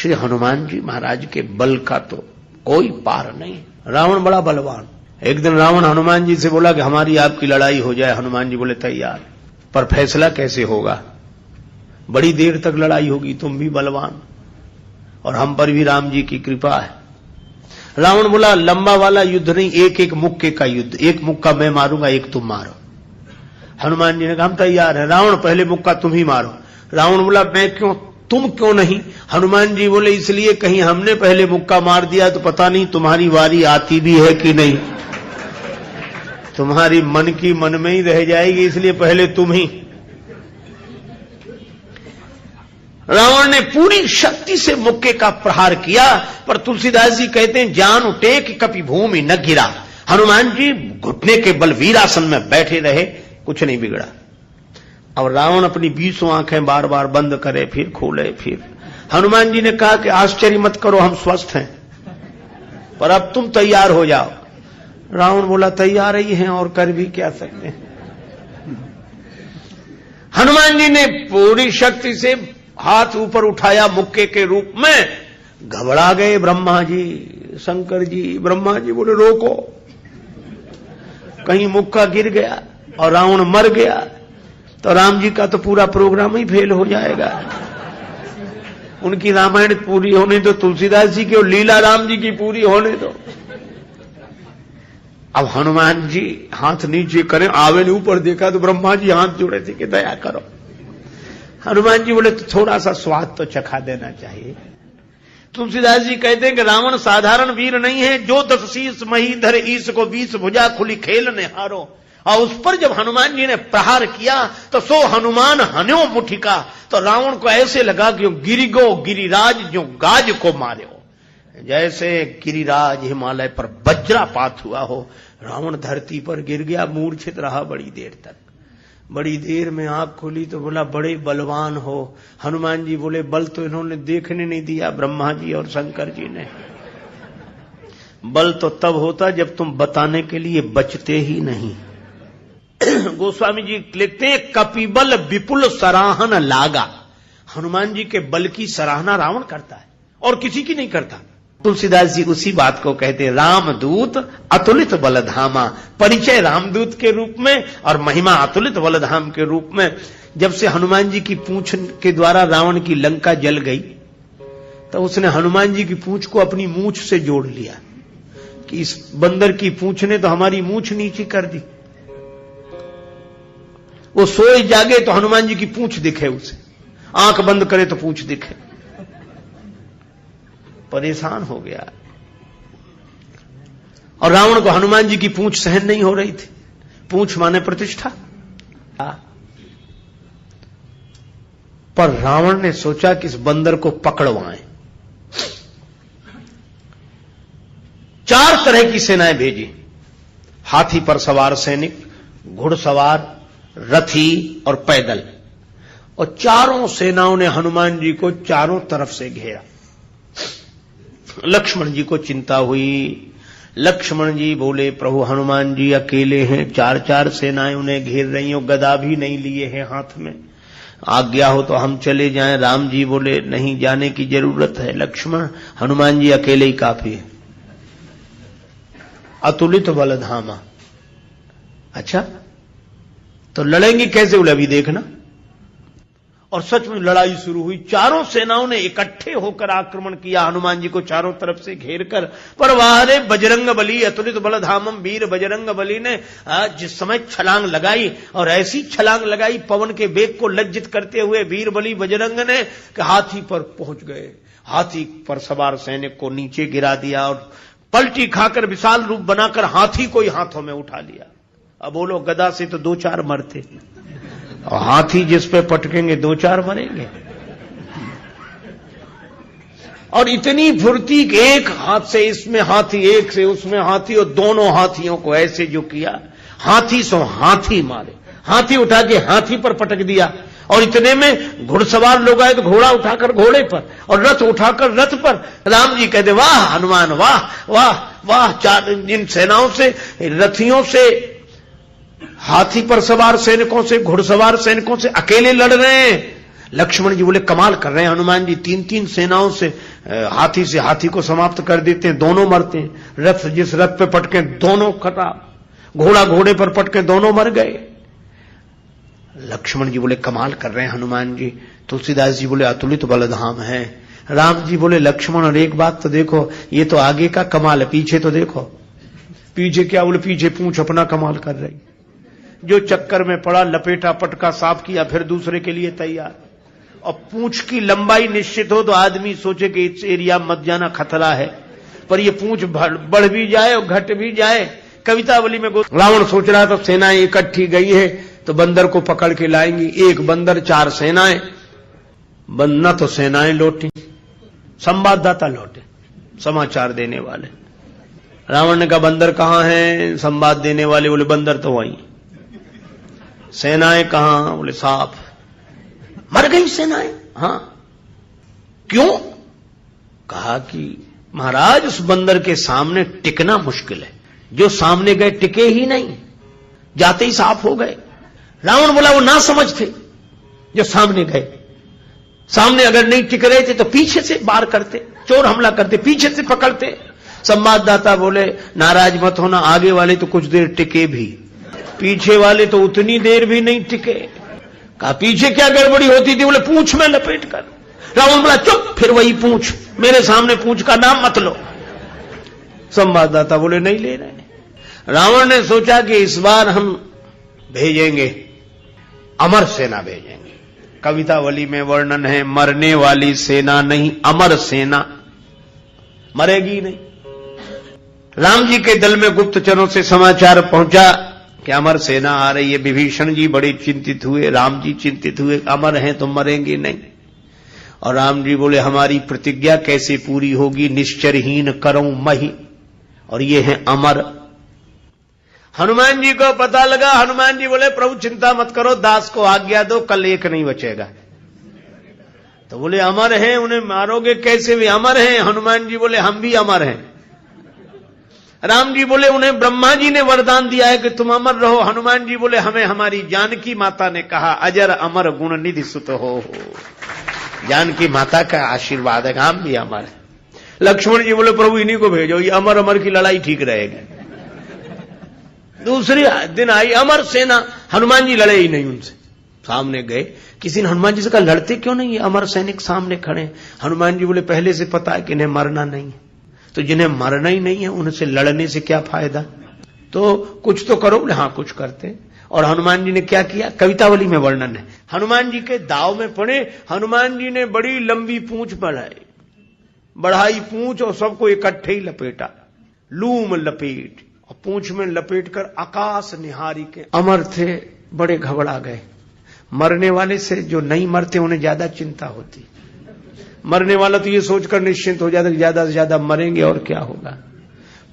श्री हनुमान जी महाराज के बल का तो कोई पार नहीं। रावण बड़ा बलवान। एक दिन रावण हनुमान जी से बोला कि हमारी आपकी लड़ाई हो जाए। हनुमान जी बोले तैयार, पर फैसला कैसे होगा? बड़ी देर तक लड़ाई होगी, तुम भी बलवान और हम पर भी राम जी की कृपा है। रावण बोला लंबा वाला युद्ध नहीं, एक एक मुक्के का युद्ध, एक मुक्का मैं मारूंगा, एक तुम मारो। हनुमान जी ने कहा हम तैयार है। रावण पहले मुक्का तुम ही मारो। रावण बोला मैं क्यों, तुम क्यों नहीं? हनुमान जी बोले इसलिए कहीं हमने पहले मुक्का मार दिया तो पता नहीं तुम्हारी वारी आती भी है कि नहीं, तुम्हारी मन की मन में ही रह जाएगी, इसलिए पहले तुम ही। रावण ने पूरी शक्ति से मुक्के का प्रहार किया, पर तुलसीदास जी कहते हैं जान टेक कपि भूमि न गिरा। हनुमान जी घुटने के बल वीरासन में बैठे रहे, कुछ नहीं बिगड़ा। और रावण अपनी 20 आंखें बार बार बंद करे, फिर खोले, फिर हनुमान जी ने कहा कि आश्चर्य मत करो, हम स्वस्थ हैं, पर अब तुम तैयार हो जाओ। रावण बोला तैयार ही हैं और कर भी क्या सकते हैं। हनुमान जी ने पूरी शक्ति से हाथ ऊपर उठाया मुक्के के रूप में। घबरा गए ब्रह्मा जी, शंकर जी। ब्रह्मा जी बोले रोको, कहीं मुक्का गिर गया और रावण मर गया तो राम जी का तो पूरा प्रोग्राम ही फेल हो जाएगा। उनकी रामायण पूरी होने दो, तुलसीदास जी की और लीला राम जी की पूरी होने दो। अब हनुमान जी हाथ नीचे करें, आवे ने ऊपर देखा तो ब्रह्मा जी हाथ जोड़े थे कि दया करो। हनुमान जी बोले तो थोड़ा सा स्वाद तो चखा देना चाहिए। तुलसीदास जी कहते हैं कि रावण साधारण वीर नहीं है, जो 10 शीश मही धर ईश को 20 भुजा खुली खेल ने हारो। और उस पर जब हनुमान जी ने प्रहार किया तो सो हनुमान हन्यो मुठिका, तो रावण को ऐसे लगा कि गिरिगो गिरिराज जो गाज को मारे हो, जैसे गिरिराज हिमालय पर वज्रापात हुआ हो। रावण धरती पर गिर गया, मूर्छित रहा बड़ी देर तक। बड़ी देर में आंख खुली तो बोला बड़े बलवान हो। हनुमान जी बोले बल तो इन्होंने देखने नहीं दिया, ब्रह्मा जी और शंकर जी ने। बल तो तब होता जब तुम बताने के लिए बचते ही नहीं। गोस्वामी जी लिखते हैं कपिबल विपुल सराहन लागा। हनुमान जी के बल की सराहना रावण करता है और किसी की नहीं करता। तुलसीदास जी उसी बात को कहते हैं रामदूत अतुलित बलधामा। परिचय रामदूत के रूप में और महिमा अतुलित बलधाम के रूप में। जब से हनुमान जी की पूंछ के द्वारा रावण की लंका जल गई तो उसने हनुमान जी की पूंछ को अपनी मूंछ से जोड़ लिया कि इस बंदर की पूंछ ने तो हमारी मूंछ नीची कर दी। वो सोए जागे तो हनुमान जी की पूंछ दिखे उसे, आंख बंद करे तो पूंछ दिखे। परेशान हो गया। और रावण को हनुमान जी की पूंछ सहन नहीं हो रही थी। पूंछ माने प्रतिष्ठा। पर रावण ने सोचा कि इस बंदर को पकड़वाएं। 4 तरह की सेनाएं भेजी। हाथी पर सवार सैनिक, घुड़सवार, रथी और पैदल। और चारों सेनाओं ने हनुमान जी को चारों तरफ से घेरा। लक्ष्मण जी को चिंता हुई। लक्ष्मण जी बोले प्रभु हनुमान जी अकेले हैं, 4 सेनाएं उन्हें घेर रही हो, गदा भी नहीं लिए हैं हाथ में, आज्ञा हो तो हम चले जाएं। राम जी बोले नहीं, जाने की जरूरत है लक्ष्मण, हनुमान जी अकेले ही काफी है। अतुलित बलधामा। अच्छा तो लड़ेंगे कैसे? बोले अभी देखना। और सच में लड़ाई शुरू हुई। चारों सेनाओं ने इकट्ठे होकर आक्रमण किया हनुमान जी को चारों तरफ से घेरकर। पर वारे बजरंग बली अतुलित बलधामम, वीर बजरंग बली ने जिस समय छलांग लगाई और ऐसी छलांग लगाई पवन के वेग को लज्जित करते हुए वीर बली बजरंग ने कि हाथी पर पहुंच गए। हाथी पर सवार सैनिक को नीचे गिरा दिया और पलटी खाकर विशाल रूप बनाकर हाथी को ही हाथों में उठा लिया। अब बोलो गदा से तो 2-4 मरते और हाथी जिस पे पटकेंगे 2-4 मरेंगे। और इतनी फुर्ती कि एक हाथ से इसमें हाथी, एक से उसमें हाथी, और दोनों हाथियों को ऐसे जो किया, हाथी सो हाथी मारे। हाथी उठा के हाथी पर पटक दिया। और इतने में घुड़सवार लोग आए तो घोड़ा उठाकर घोड़े पर और रथ उठाकर रथ पर। राम जी कहते वाह हनुमान वाह वाह वाह। 4 इन सेनाओं से, रथियों से, हाथी पर सवार सैनिकों से, घुड़सवार सैनिकों से अकेले लड़ रहे हैं। लक्ष्मण जी बोले कमाल कर रहे हैं हनुमान जी, 3-3 सेनाओं से हाथी को समाप्त कर देते हैं, दोनों मरते हैं। रथ जिस रथ पे पटके दोनों खराब, घोड़ा घोड़े पर पटके दोनों मर गए। लक्ष्मण जी बोले कमाल कर रहे हैं हनुमान जी। तुलसीदास जी बोले अतुलित बलधाम है। राम जी बोले लक्ष्मण और एक बात तो देखो, ये तो आगे का कमाल है, पीछे तो देखो। पीछे क्या? बोले पीछे पूंछ अपना कमाल कर रही। जो चक्कर में पड़ा, लपेटा, पटका, साफ किया, फिर दूसरे के लिए तैयार। और पूंछ की लंबाई निश्चित हो तो आदमी सोचे कि इस एरिया मत जाना, खतरा है, पर ये पूंछ बढ़ भी जाए और घट भी जाए। कवितावली में रावण सोच रहा था सेनाएं इकट्ठी गई है तो बंदर को पकड़ के लाएंगी। एक बंदर 4 सेनाएं, न तो सेनाएं लौटी, संवाददाता लौटे, समाचार देने वाले। रावण ने कहा बंदर कहां है? संवाद देने वाले बोले बंदर तो वहीं। सेनाएं कहां? बोले साफ मर गई सेनाएं। हां, क्यों? कहा कि महाराज उस बंदर के सामने टिकना मुश्किल है, जो सामने गए टिके ही नहीं, जाते ही साफ हो गए। रावण बोला वो ना समझ थे जो सामने गए, सामने अगर नहीं टिक रहे थे तो पीछे से वार करते, चोर हमला करते, पीछे से पकड़ते। संवाददाता बोले नाराज मत होना, आगे वाले तो कुछ देर टिके भी, पीछे वाले तो उतनी देर भी नहीं टिके। कहा पीछे क्या गड़बड़ी होती थी? बोले पूंछ में लपेट कर। रावण बोला चुप, फिर वही पूंछ, मेरे सामने पूंछ का नाम मत लो। संवाददाता बोले नहीं ले रहे। रावण ने सोचा कि इस बार हम भेजेंगे, अमर सेना भेजेंगे। कवितावली में वर्णन है मरने वाली सेना नहीं, अमर सेना, मरेगी नहीं। राम जी के दल में गुप्तचरों से समाचार पहुंचा कि अमर सेना आ रही है। विभीषण जी बड़े चिंतित हुए, राम जी चिंतित हुए, अमर हैं तो मरेंगे नहीं। और राम जी बोले हमारी प्रतिज्ञा कैसे पूरी होगी? निश्चरहीन करऊं मही, और ये है अमर। हनुमान जी को पता लगा। हनुमान जी बोले प्रभु चिंता मत करो, दास को आज्ञा दो, कल एक नहीं बचेगा। तो बोले अमर हैं, उन्हें मारोगे कैसे? वे अमर हैं। हनुमान जी बोले हम भी अमर हैं। राम जी बोले उन्हें ब्रह्मा जी ने वरदान दिया है कि तुम अमर रहो। हनुमान जी बोले हमें हमारी जानकी माता ने कहा अजर अमर गुण निधि सुत हो। जानकी माता का आशीर्वाद है, हम भी अमर है। लक्ष्मण जी बोले प्रभु इन्हीं को भेजो, ये अमर अमर की लड़ाई ठीक रहेगी। दूसरे दिन आई अमर सेना, हनुमान जी लड़े ही नहीं उनसे। सामने गए, किसी ने हनुमान जी से कहा लड़ते क्यों नहीं, अमर सैनिक सामने खड़े। हनुमान जी बोले पहले से पता है कि इन्हें मरना नहीं है, तो जिन्हें मरना ही नहीं है उनसे लड़ने से क्या फायदा, तो कुछ तो करो। बोले हाँ कुछ करते। और हनुमान जी ने क्या किया? कवितावली में वर्णन है, हनुमान जी के दाव में पड़े। हनुमान जी ने बड़ी लंबी पूंछ बढ़ाई पूंछ और सबको इकट्ठे ही लपेटा, लूम लपेट, और पूंछ में लपेट कर आकाश निहारी के। अमर थे, बड़े घबरा गए। मरने वाले से जो नहीं मरते उन्हें ज्यादा चिंता होती, मरने वाला तो ये सोचकर निश्चिंत हो जाता कि ज्यादा से ज्यादा मरेंगे और क्या होगा।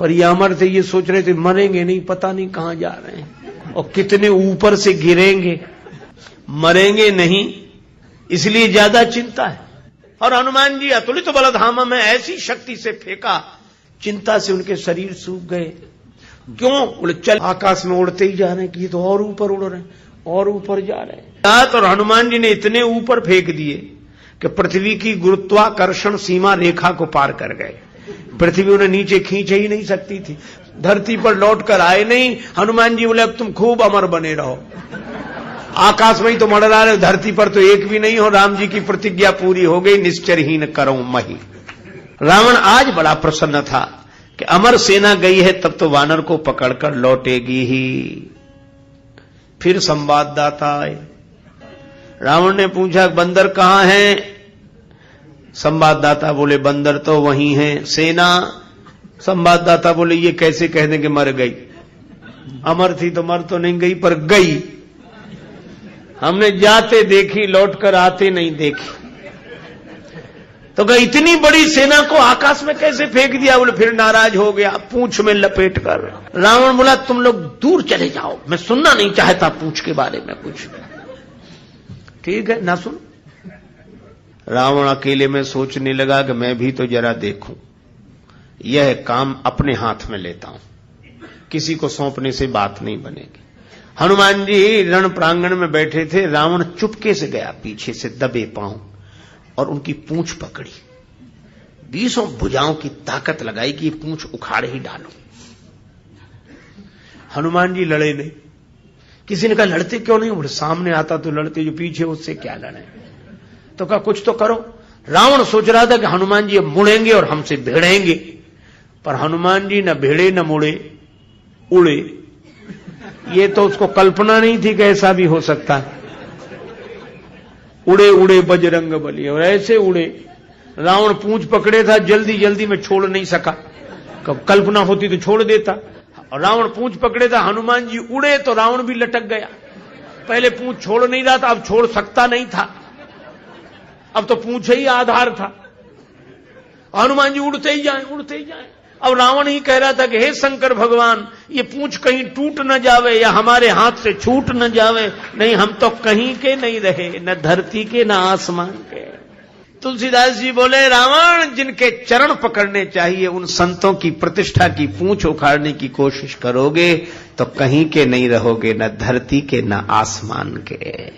पर ये अमर थे, ये सोच रहे थे मरेंगे नहीं, पता नहीं कहां जा रहे हैं और कितने ऊपर से गिरेंगे, मरेंगे नहीं, इसलिए ज्यादा चिंता है। और हनुमान जी अतुलित बलधाम में ऐसी शक्ति से फेंका, चिंता से उनके शरीर सूख गए। क्यों? बोले चल आकाश में उड़ते ही जा रहे हैं कि ये तो और ऊपर उड़ रहे हैं और ऊपर जा रहे हैं। और हनुमान जी ने इतने ऊपर फेंक दिए कि पृथ्वी की गुरुत्वाकर्षण सीमा रेखा को पार कर गए। पृथ्वी उन्हें नीचे खींच ही नहीं सकती थी, धरती पर लौट कर आए नहीं। हनुमान जी बोले अब तुम खूब अमर बने रहो, आकाश में ही तो मंडरा रहे, धरती पर तो एक भी नहीं हो। राम जी की प्रतिज्ञा पूरी हो गई, निश्चरहीन करऊं मही। रावण आज बड़ा प्रसन्न था कि अमर सेना गई है, तब तो वानर को पकड़कर लौटेगी ही। फिर संवाददाता आए, रावण ने पूछा बंदर कहां है? संवाददाता बोले बंदर तो वहीं है। सेना? संवाददाता बोले ये कैसे कह दें कि मर गई, अमर थी तो मर तो नहीं गई पर गई, हमने जाते देखी, लौटकर आते नहीं देखी। तो कहा इतनी बड़ी सेना को आकाश में कैसे फेंक दिया? बोले फिर नाराज हो गया, पूंछ में लपेट कर। रावण बोला तुम लोग दूर चले जाओ, मैं सुनना नहीं चाहता पूंछ के बारे में कुछ। ठीक है ना सुन। रावण अकेले में सोचने लगा कि मैं भी तो जरा देखूं, यह काम अपने हाथ में लेता हूं, किसी को सौंपने से बात नहीं बनेगी। हनुमान जी रण प्रांगण में बैठे थे, रावण चुपके से गया पीछे से दबे पांव और उनकी पूंछ पकड़ी, 20 भुजाओं की ताकत लगाई कि पूंछ उखाड़ ही डालो। हनुमान जी लड़े नहीं। किसी ने कहा लड़ते क्यों नहीं? बोले सामने आता तो लड़ते, जो पीछे उससे क्या लड़े। तो कहा कुछ तो करो। रावण सोच रहा था कि हनुमान जी अब मुड़ेंगे और हमसे भिड़ेंगे, पर हनुमान जी न भिड़े न मुड़े, उड़े। ये तो उसको कल्पना नहीं थी कि ऐसा भी हो सकता है। उड़े उड़े बजरंग बली, और ऐसे उड़े। रावण पूंछ पकड़े था, जल्दी जल्दी में छोड़ नहीं सका। कल्पना होती तो छोड़ देता। और रावण पूंछ पकड़े था, हनुमान जी उड़े तो रावण भी लटक गया। पहले पूंछ छोड़ नहीं रहा था, अब छोड़ सकता नहीं था, अब तो पूंछ ही आधार था। हनुमान जी उड़ते ही जाए, उड़ते ही जाए। अब रावण ही कह रहा था कि हे शंकर भगवान, ये पूंछ कहीं टूट न जावे या हमारे हाथ से छूट न जावे। नहीं, हम तो कहीं के नहीं रहे, न धरती के न आसमान के। तुलसीदास जी बोले, रावण जिनके चरण पकड़ने चाहिए उन संतों की प्रतिष्ठा की पूंछ उखाड़ने की कोशिश करोगे तो कहीं के नहीं रहोगे, न धरती के न आसमान के।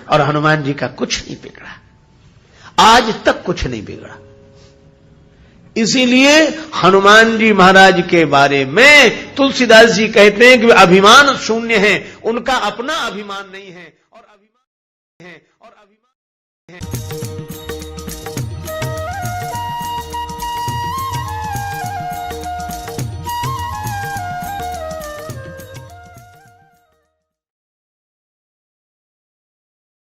और हनुमान जी का कुछ नहीं बिगड़ा, आज तक कुछ नहीं बिगड़ा। इसीलिए हनुमान जी महाराज के बारे में तुलसीदास जी कहते हैं कि वे अभिमान शून्य हैं, उनका अपना अभिमान नहीं है और अभिमान है।